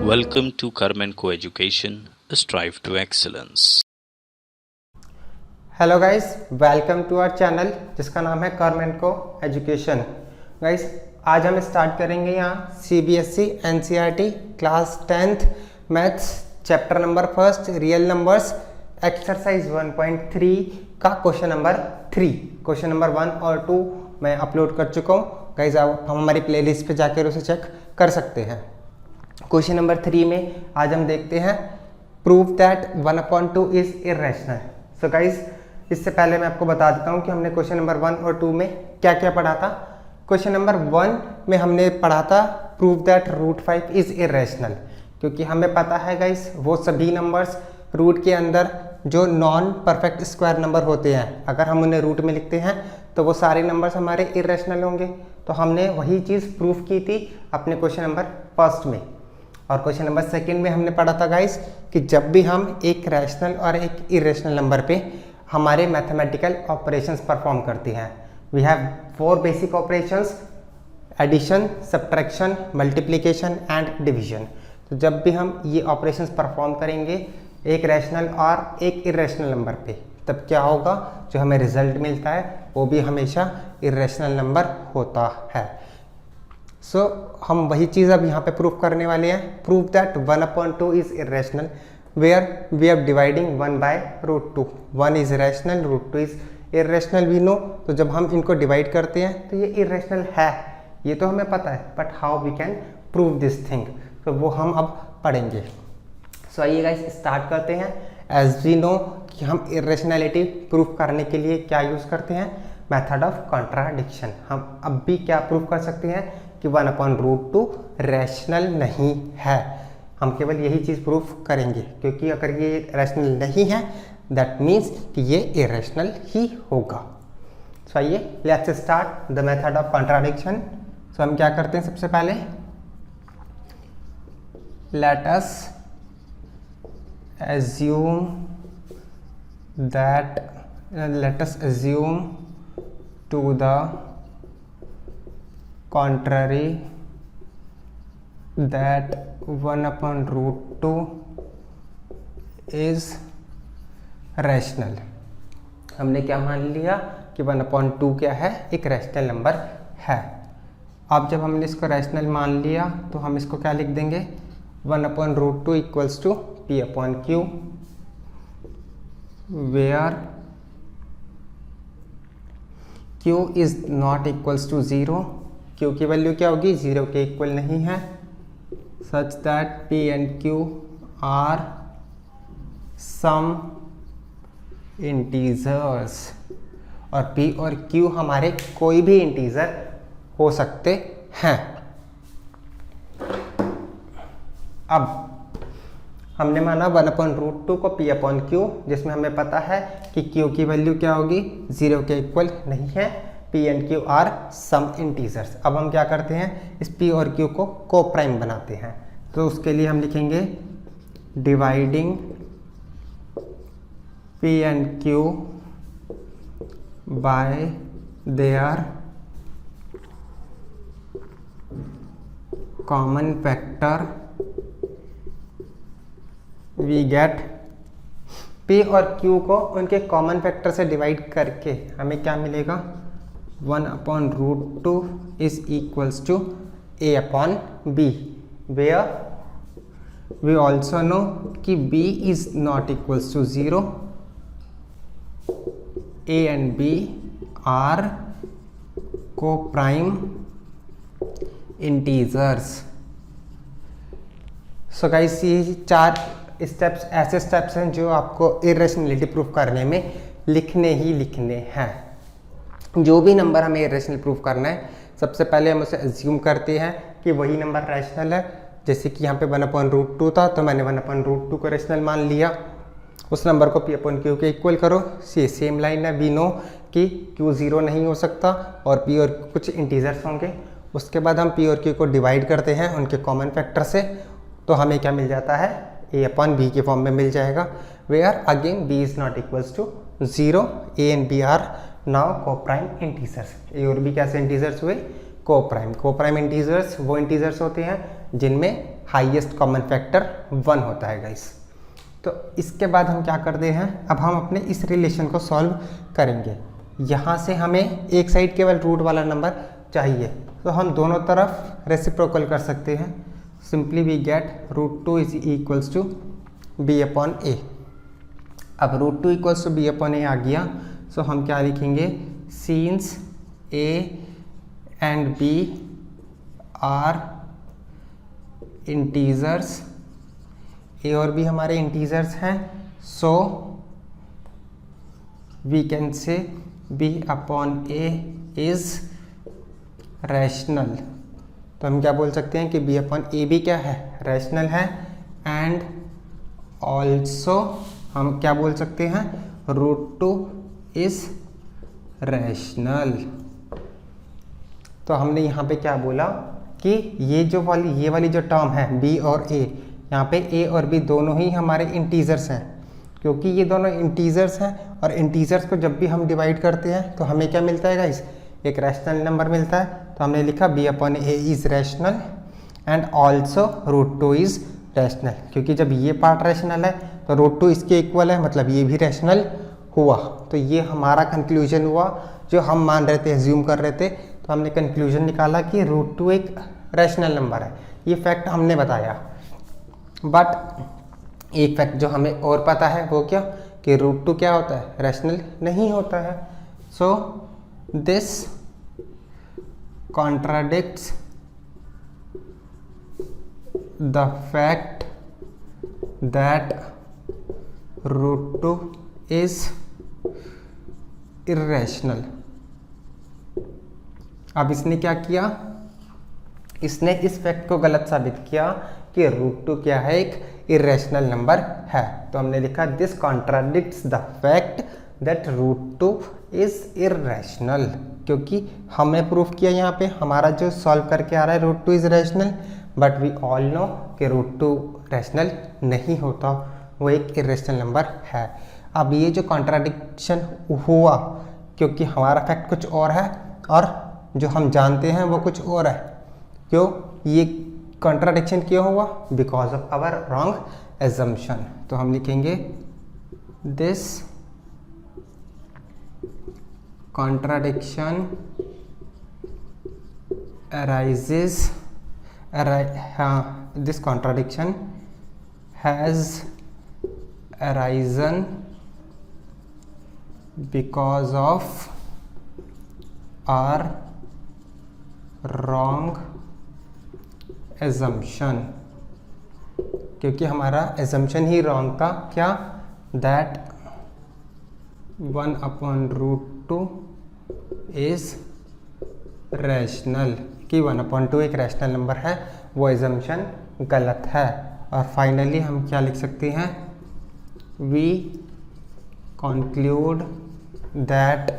Welcome to Karman Co-Education, Strive to Excellence. Hello guys, welcome to our channel जिसका नाम है करमेन को education. Guys, आज हम स्टार्ट करेंगे यहाँ CBSE NCERT class 10th maths chapter number first real numbers exercise 1.3 का क्वेश्चन नंबर 3। क्वेश्चन नंबर 1 और 2 मैं अपलोड कर चुका हूँ। गाइस, आप हमारी प्लेलिस्ट पे जाकर उसे चेक कर सकते हैं। क्वेश्चन नंबर 3 में आज हम देखते हैं prove that 1/2 is irrational. So guys, इससे पहले मैं आपको बता देता हूँ कि हमने क्वेश्चन नंबर 1 और 2 में क्या क्या पढ़ा था। क्वेश्चन नंबर 1 में हमने पढ़ा था प्रूव दैट √5 इज इरेशनल, क्योंकि हमें पता है गाइस वो सभी नंबर्स रूट के अंदर जो नॉन परफेक्ट स्क्वायर नंबर होते हैं, अगर हम उन्हें रूट में लिखते हैं तो वो सारे नंबर्स हमारे इरेशनल होंगे। तो हमने वही चीज़ प्रूफ की थी अपने क्वेश्चन नंबर फर्स्ट में। और क्वेश्चन नंबर सेकंड में हमने पढ़ा था गाइस कि जब भी हम एक रैशनल और एक इरेशनल नंबर पे हमारे मैथमेटिकल ऑपरेशंस परफॉर्म करते हैं, we have 4 basic operations: addition, subtraction, multiplication and division. तो जब भी हम ये ऑपरेशंस परफॉर्म करेंगे एक रैशनल और एक इरेशनल नंबर पे, तब क्या होगा, जो हमें रिजल्ट मिलता है वो भी हमेशा इरेशनल नंबर होता है। सो हम वही चीज़ अब यहाँ पे प्रूफ करने वाले हैं। Prove that 1/2 is irrational where we are dividing 1 by √2। 1 is rational, √2 is irrational we know. तो जब हम इनको डिवाइड करते हैं तो ये इरेशनल है, ये तो हमें पता है, but how we can prove this thing, तो वो हम अब पढ़ेंगे। सो आइए गाइस स्टार्ट करते हैं। एज वी नो कि हम इरेशनैलिटी प्रूफ करने के लिए क्या यूज़ करते हैं, मेथड ऑफ कॉन्ट्राडिक्शन। हम अब भी क्या प्रूफ कर सकते हैं कि 1/√2 रैशनल नहीं है। हम केवल यही चीज़ प्रूफ करेंगे, क्योंकि अगर ये रैशनल नहीं है दैट मीन्स कि ये इरेशनल ही होगा। सो आइए let's start the method of contradiction. So हम क्या करते हैं, सबसे पहले let us assume to the contrary that 1/√2 is rational. हमने क्या मान लिया कि 1/2 क्या है, एक रैशनल नंबर है। अब जब हमने इसको रैशनल मान लिया तो हम इसको क्या लिख देंगे, 1/√2 equals to P/Q, where Q is not equals to 0। Q की वैल्यू क्या होगी, 0 के इक्वल नहीं है, such that P and Q are some integers. और P और Q हमारे कोई भी इंटीजर हो सकते हैं। अब हमने माना 1/√2 को P/Q, जिसमें हमें पता है कि Q की वैल्यू क्या होगी, 0 के इक्वल नहीं है, P and Q are some integers. अब हम क्या करते हैं, इस P और Q को कोप्राइम बनाते हैं। तो उसके लिए हम लिखेंगे dividing P and Q by their common factor we get. P और Q को उनके कॉमन फैक्टर से डिवाइड करके हमें क्या मिलेगा, 1/√2 is equals to A/B, where we also know कि B is not equals to 0। A and B are coprime integers. So guys, ये 4 स्टेप्स ऐसे स्टेप्स हैं जो आपको इरेशनलिटी प्रूफ करने में लिखने ही लिखने हैं। जो भी नंबर हमें इरेशनल प्रूफ करना है, सबसे पहले हम उसे एज्यूम करते हैं कि वही नंबर रैशनल है। जैसे कि यहाँ पे 1/√2 था तो मैंने 1/√2 को रैशनल मान लिया। उस नंबर को P/Q के इक्वल करो। सेम लाइन है, वी नो कि Q 0 नहीं हो सकता और P और कुछ इंटीजर्स होंगे। उसके बाद हम P और Q को डिवाइड करते हैं उनके कॉमन फैक्टर से, तो हमें क्या मिल जाता है, A/B के फॉर्म में मिल जाएगा, where again B is not equals to 0। A and B are now coprime integers. A और B कैसे इंटीजर्स हुए, कोप्राइम। कोप्राइम इंटीजर्स वो इंटीजर्स होते हैं जिनमें हाईएस्ट कॉमन फैक्टर 1 होता है गाइस। तो इसके बाद हम क्या करते हैं, अब हम अपने इस रिलेशन को सॉल्व करेंगे। यहाँ से हमें एक साइड केवल रूट वाला नंबर चाहिए, तो हम दोनों तरफ रेसिप्रोकल कर सकते हैं। Simply we get √2 is equals to b upon a. अब √2 equals to b upon a आ गया, सो हम क्या लिखेंगे, since a and b are integers, a और बी हमारे इंटीजर्स हैं, so we can say b upon a is rational. तो हम क्या बोल सकते हैं कि बी अपॉन ए भी क्या है, रैशनल है। एंड ऑल्सो हम क्या बोल सकते हैं, √2 इज रैशनल। तो हमने यहाँ पे क्या बोला कि ये वाली जो टर्म है बी और ए, यहाँ पे ए और बी दोनों ही हमारे इंटीजर्स हैं, क्योंकि ये दोनों इंटीजर्स हैं और इंटीजर्स को जब भी हम डिवाइड करते हैं तो हमें क्या मिलता है गाइस, एक रैशनल नंबर मिलता है। तो हमने लिखा b upon a is rational and also √2 is rational, क्योंकि जब ये पार्ट रैशनल है तो √2 इसके इक्वल है, मतलब ये भी रैशनल हुआ। तो ये हमारा कंक्लूजन हुआ, जो हम मान रहे थे, एज्यूम कर रहे थे, तो हमने कंक्लूजन निकाला कि √2 एक रैशनल नंबर है। ये फैक्ट हमने बताया। बट एक फैक्ट जो हमें और पता है वो क्या, कि √2 क्या होता है, रैशनल नहीं होता है। So this contradicts the fact that √2 is irrational. अब इसने क्या किया, इसने इस फैक्ट को गलत साबित किया कि √2 क्या है, एक इर्रेशनल नंबर है। तो हमने लिखा this contradicts the fact that √2 is irrational, क्योंकि हमने प्रूफ किया यहाँ पे, हमारा जो सॉल्व करके आ रहा है √2 is rational, but we all know कि √2 रैशनल नहीं होता, वो एक इर्रेशनल नंबर है। अब ये जो कॉन्ट्राडिक्शन हुआ, क्योंकि हमारा फैक्ट कुछ और है और जो हम जानते हैं वो कुछ और है। क्यों ये कॉन्ट्राडिक्शन क्यों हुआ, because of our wrong assumption. तो हम लिखेंगे this contradiction arises, this contradiction has arisen because of our wrong assumption, क्योंकि हमारा assumption ही wrong था। क्या, that 1/√2 is rational, कि 1/2 एक रैशनल नंबर है, वो एजम्पशन गलत है। और फाइनली हम क्या लिख सकते हैं, we conclude that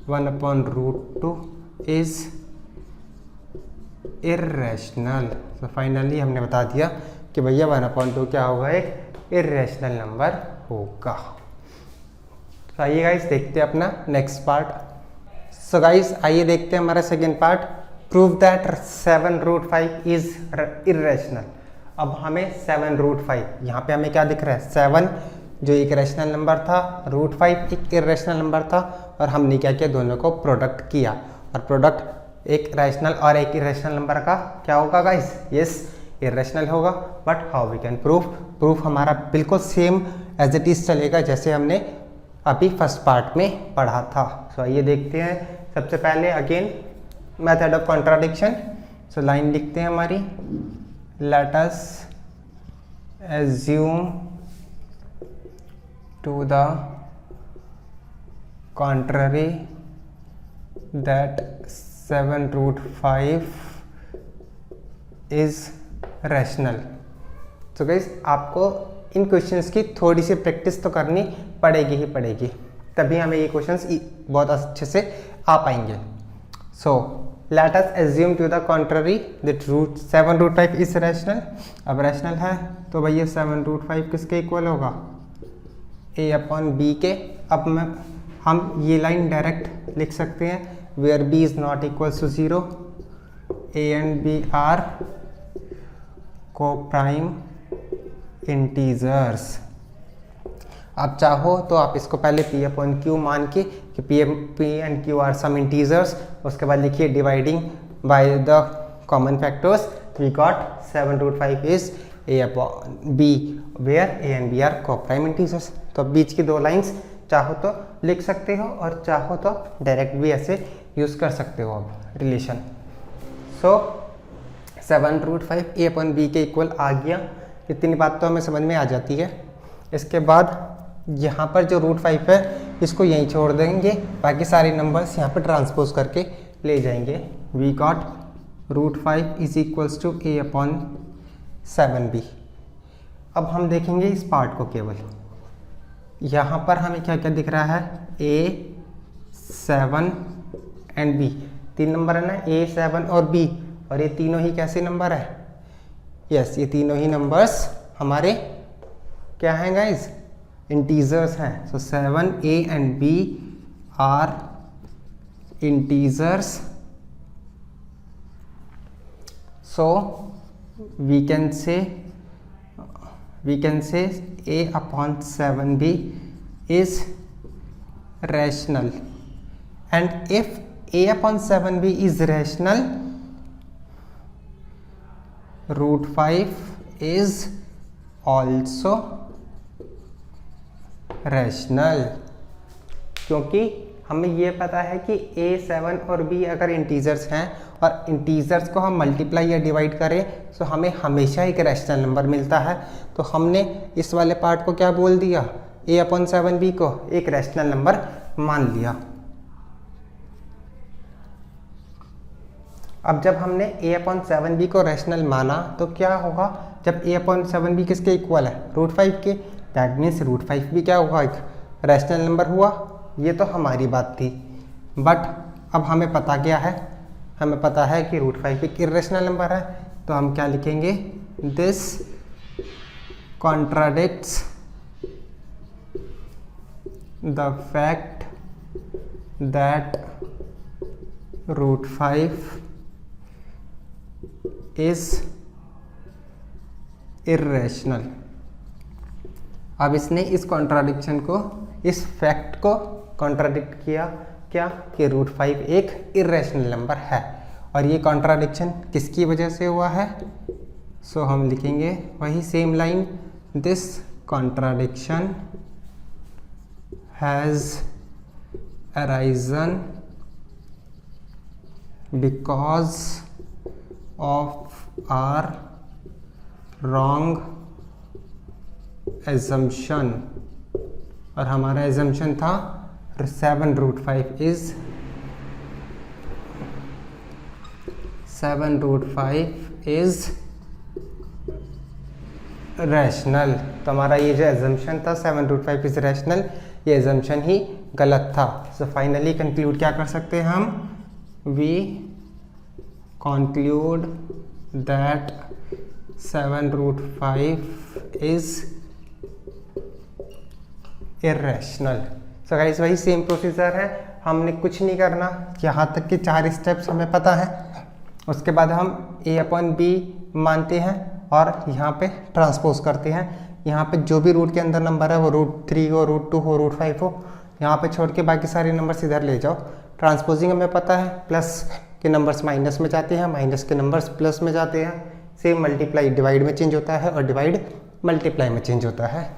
1/√2 is irrational। तो फाइनली हमने बता दिया कि भैया 1/2 क्या होगा, एक इर्रेशनल नंबर होगा। तो आइए गाइस देखते हैं अपना नेक्स्ट पार्ट। सो गाइस आइए देखते हैं हमारा second part, prove that 7√5 is irrational. अब हमें 7√5, यहाँ पे हमें क्या दिख रहा है, 7 जो एक रैशनल नंबर था, √5 एक इर्रेशनल नंबर था, और हमने क्या किया, दोनों को प्रोडक्ट किया, और प्रोडक्ट एक रैशनल और एक इर्रेशनल नंबर का क्या होगा गाइस, यस इर्रेशनल होगा। But how we can proof हमारा बिल्कुल सेम एज इट इज चलेगा जैसे हमने अभी फर्स्ट पार्ट में पढ़ा था। सो आइए देखते हैं। सबसे पहले again method of contradiction. So line लिखते हैं हमारी, late us assume to the contrary that 7√5 is rational। तो गाइस आपको इन क्वेश्चंस की थोड़ी सी प्रैक्टिस तो करनी पड़ेगी ही पड़ेगी, तभी हमें ये क्वेश्चंस बहुत अच्छे से आ पाएंगे। So let us assume to the contrary that 7√5 is rational. अब रैशनल है तो भैया 7√5 किसके इक्वल होगा, a/b के। अब हम ये लाइन डायरेक्ट लिख सकते हैं, where b is not equal to 0, a and b are coprime integers. आप चाहो तो आप इसको पहले पी अपॉन क्यू मान के कि p and q are some integers, उसके बाद लिखिए dividing by the common factors we got 7√5 is a upon b where a and b are coprime integers. तो बीच की दो लाइंस चाहो तो लिख सकते हो और चाहो तो डायरेक्ट भी ऐसे यूज़ कर सकते हो अब relation. So 7√5 a upon b के इक्वल आ गया। इतनी बात तो हमें समझ में आ जाती है। इसके बाद यहाँ पर जो √5 है इसको यहीं छोड़ देंगे, बाकी सारे नंबर्स यहाँ पर ट्रांसपोज करके ले जाएंगे। We got √5 is equals to a upon 7b। अब हम देखेंगे इस पार्ट को केवल। यहाँ पर हमें क्या क्या दिख रहा है, a 7 एंड b, 3 नंबर है ना, a 7 और b, और ये तीनों ही कैसे नंबर है, यस ये तीनों ही नंबर्स हमारे क्या हैं गाइज, इंटीजर्स हैं। So 7a and b are integers. So we can say a upon 7b is rational, and if a upon 7b is rational, √5 is also rational, क्योंकि हमें ये पता है कि a 7 और b अगर इंटीजर्स हैं और इंटीजर्स को हम मल्टीप्लाई या डिवाइड करें तो हमें हमेशा एक रैशनल नंबर मिलता है। तो हमने इस वाले पार्ट को क्या बोल दिया, a अपॉन 7b को एक रैशनल नंबर मान लिया। अब जब हमने a अपॉन 7b को रैशनल माना तो क्या होगा, जब a अपॉन 7b किसके इक्वल है, √5 के, दैट मीन्स √5 भी क्या हुआ, एक रैशनल नंबर हुआ। ये तो हमारी बात थी, बट अब हमें पता क्या है, हमें पता है कि √5 एक इरेशनल नंबर है। तो हम क्या लिखेंगे, this contradicts the fact that √5 is irrational. अब इसने इस कॉन्ट्राडिक्शन को, इस फैक्ट को कॉन्ट्राडिक्ट किया, क्या कि √5 एक इरेशनल नंबर है, और ये कॉन्ट्राडिक्शन किसकी वजह से हुआ है। सो हम लिखेंगे वही same line, this contradiction has arisen because of our wrong assumption, और हमारा एजम्पशन था 7√5 इज रैशनल। तो हमारा ये जो एजम्पशन था 7√5 इज रैशनल, ये एजम्पशन ही गलत था। सो फाइनली कंक्लूड क्या कर सकते हैं हम, we conclude that 7√5 is irrational. So guys वही सेम प्रोसीजर है, हमने कुछ नहीं करना, यहाँ तक के 4 स्टेप्स हमें पता है। उसके बाद हम a अपॉन b मानते हैं और यहाँ पे ट्रांसपोज करते हैं। यहाँ पे जो भी रूट के अंदर नंबर है वो √3 हो, √2 हो, √5 हो, यहाँ पे छोड़ के बाकी सारे नंबर्स इधर ले जाओ। ट्रांसपोजिंग हमें पता है, प्लस के नंबर्स माइनस में जाते हैं, माइनस के नंबर्स प्लस में जाते हैं। सेम मल्टीप्लाई डिवाइड में चेंज होता है और डिवाइड मल्टीप्लाई में चेंज होता है।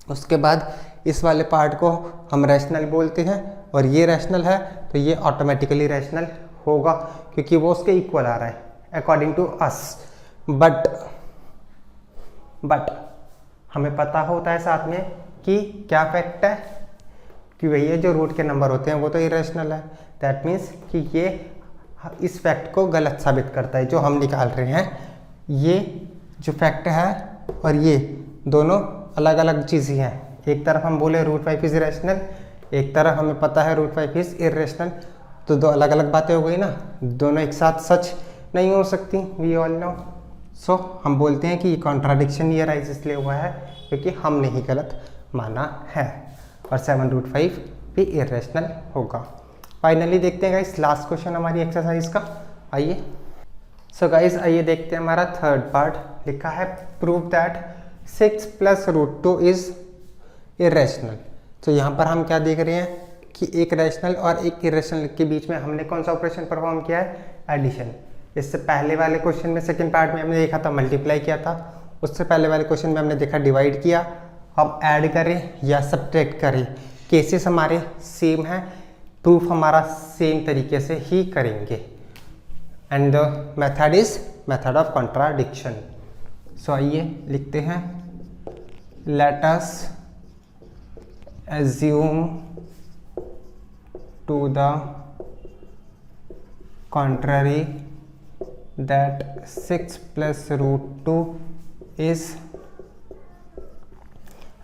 उसके बाद इस वाले पार्ट को हम रैशनल बोलते हैं, और ये रैशनल है तो ये ऑटोमेटिकली रैशनल होगा क्योंकि वो उसके इक्वल आ रहा है अकॉर्डिंग टू अस। बट हमें पता होता है साथ में कि क्या फैक्ट है, कि भैया जो रूट के नंबर होते हैं वो तो इरेशनल है। दैट मीन्स कि ये इस फैक्ट को गलत साबित करता है जो हम निकाल रहे हैं। ये जो फैक्ट है और ये दोनों अलग अलग चीज़ें हैं। एक तरफ हम बोले √5 इज इरेशनल, एक तरफ हमें पता है √5 इज इरेशनल, तो दो अलग अलग बातें हो गई ना, दोनों एक साथ सच नहीं हो सकती, वी ऑल नो। सो हम बोलते हैं कि ये कॉन्ट्राडिक्शन ये राइज इसलिए हुआ है क्योंकि हमने ही गलत माना है, और 7√5 भी इरेशनल होगा। फाइनली देखते हैं गाइस लास्ट क्वेश्चन हमारी एक्सरसाइज का, आइए। सो गाइस आइए देखते हैं हमारा थर्ड पार्ट। लिखा है prove that 6 plus root 2 is irrational. तो यहाँ पर हम क्या देख रहे हैं कि एक रैशनल और एक इरेशनल के बीच में हमने कौन सा ऑपरेशन परफॉर्म किया है, एडिशन। इससे पहले वाले क्वेश्चन में सेकंड पार्ट में हमने देखा था मल्टीप्लाई किया था, उससे पहले वाले क्वेश्चन में हमने देखा डिवाइड किया। हम ऐड करें या सब्ट्रैक्ट करें, केसेस हमारे सेम हैं, प्रूफ हमारा सेम तरीके से ही करेंगे। And the method is method of contradiction. So आइए लिखते हैं, let us assume to the contrary that 6 plus root 2 is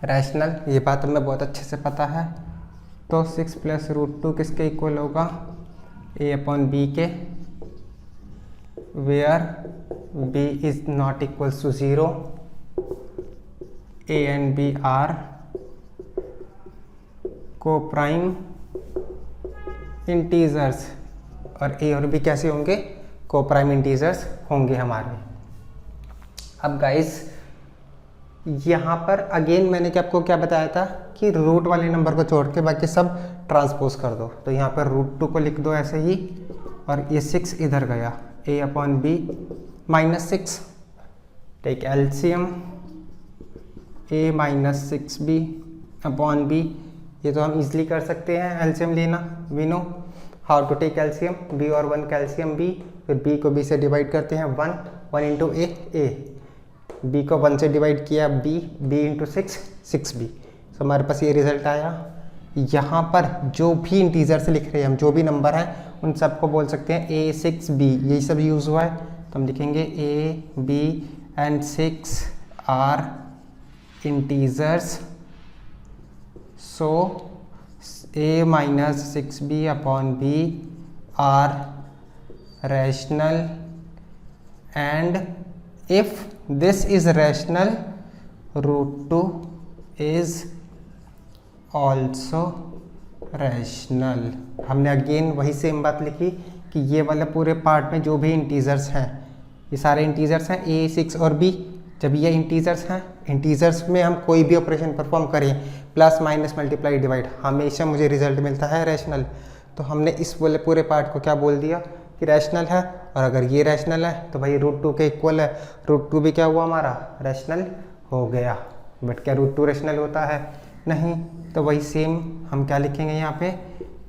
rational। ये बात हमें बहुत अच्छे से पता है। तो 6 प्लस रूट 2 किसके इक्वल होगा, a अपॉन b के, where b is not equal to 0, a and b are coprime integers, और a और b कैसे होंगे, को प्राइम इंटीजर्स होंगे हमारे। अब गाइस यहाँ पर अगेन मैंने क्या आपको क्या बताया था कि रूट वाले नंबर को छोड़ के बाकी सब ट्रांसपोज कर दो। तो यहाँ पर रूट 2 को लिख दो ऐसे ही, और ये 6 इधर गया, a upon b minus 6, take LCM a minus 6b upon b। ये तो हम इजीली कर सकते हैं, एलसीएम लेना, we know how to take LCM, b और 1 का एलसीएम b, फिर b को b से डिवाइड करते हैं 1 इंटू a, b को 1 से डिवाइड किया b इंटू 6b। तो हमारे पास ये रिजल्ट आया। यहाँ पर जो भी इंटीजर से लिख रहे हैं हम, जो भी नंबर हैं उन सबको बोल सकते हैं a 6b, यही सब यूज़ हुआ है। तो हम लिखेंगे a b and 6 are integers, so a minus 6b upon b are rational, and if this is rational, root 2 is also rational। हमने अगेन वही सेम बात लिखी कि ये वाले पूरे पार्ट में जो भी इंटीजर्स हैं, ये सारे इंटीजर्स हैं a 6 और b। जब ये इंटीजर्स हैं, इंटीजर्स में हम कोई भी ऑपरेशन परफॉर्म करें, प्लस माइनस मल्टीप्लाई डिवाइड, हमेशा मुझे रिजल्ट मिलता है रैशनल। तो हमने इस वाले पूरे पार्ट को क्या बोल दिया कि रैशनल है, और अगर ये रैशनल है तो भाई रूट 2 के इक्वल है, रूट 2 भी क्या हुआ हमारा, रैशनल हो गया। बट क्या रूट 2 रैशनल होता है, नहीं। तो वही सेम हम क्या लिखेंगे यहाँ पे,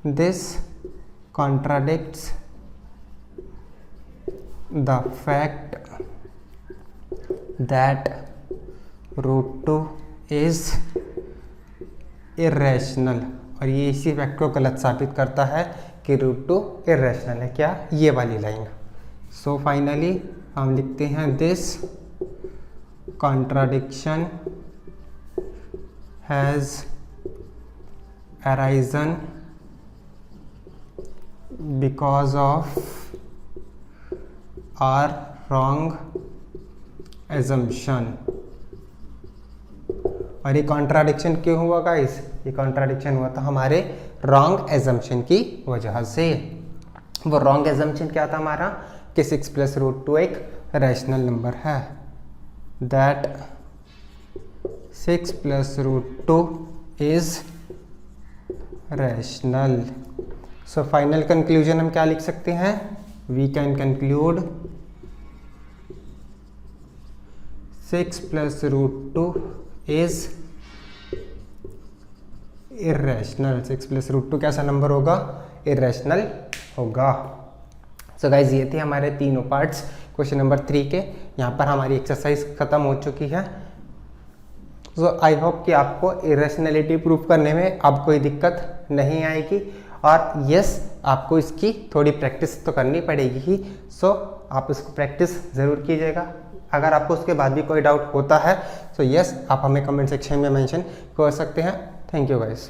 this contradicts the fact that root 2 is irrational, और ये इसी फैक्ट को गलत साबित करता है कि रूट 2 irrational है। क्या, ये वाली लाइन। सो फाइनली हम लिखते हैं this contradiction has arisen because of our wrong assumption। और ये कॉन्ट्राडिक्शन क्यों हुआ गाइस, ये कॉन्ट्राडिक्शन हुआ था हमारे रॉन्ग एजम्पशन की वजह से। वो रॉन्ग एजम्पशन क्या था हमारा, कि 6 प्लस रूट 2 एक रैशनल नंबर है, that 6 plus root 2 is rational. So final conclusion हम क्या लिख सकते हैं, we can conclude 6 plus root 2 is irrational. 6 plus root 2 कैसा नंबर होगा, इरेशनल होगा। सो गाइज ये थे हमारे तीनों पार्ट्स क्वेश्चन नंबर 3 के। यहाँ पर हमारी एक्सरसाइज खत्म हो चुकी है। सो आई होप कि आपको इरेशनलिटी प्रूफ करने में अब कोई दिक्कत नहीं आएगी, और यस आपको इसकी थोड़ी प्रैक्टिस तो करनी पड़ेगी ही। सो आप इसको प्रैक्टिस ज़रूर कीजिएगा। अगर आपको उसके बाद भी कोई डाउट होता है तो यस आप हमें कमेंट सेक्शन में मेंशन कर सकते हैं। Thank you guys.